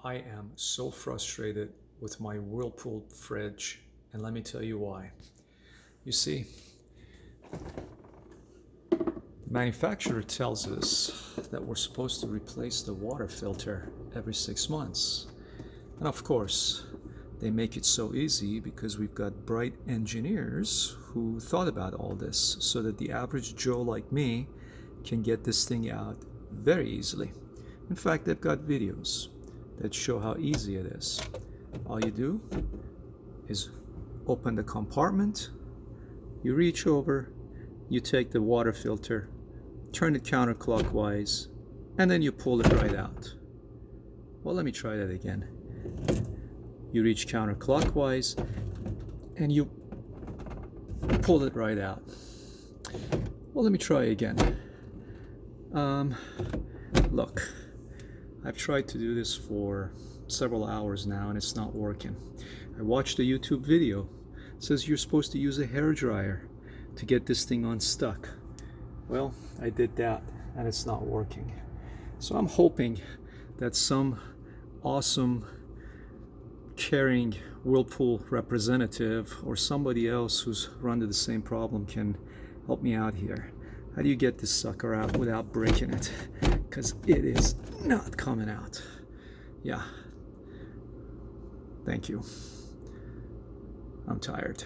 I am so frustrated with my Whirlpool fridge, and let me tell you why. You see, the manufacturer tells us that we're supposed to replace the water filter every 6 months. And of course, they make it so easy because we've got bright engineers who thought about all this so that the average Joe like me can get this thing out very easily. In fact, they've got videos that show how easy it is. All you do is open the compartment, you reach over, you take the water filter, turn it counterclockwise, and then you pull it right out. Well, let me try that again. You reach counterclockwise and you pull it right out. Well, let me try again. Look, I've tried to do this for several hours now and it's not working. I watched a YouTube video. It says you're supposed to use a hairdryer to get this thing unstuck. Well, I did that and it's not working. So I'm hoping that some awesome caring Whirlpool representative or somebody else who's run into the same problem can help me out here. How do you get this sucker out without breaking it? Because it is not coming out. Yeah. Thank you. I'm tired.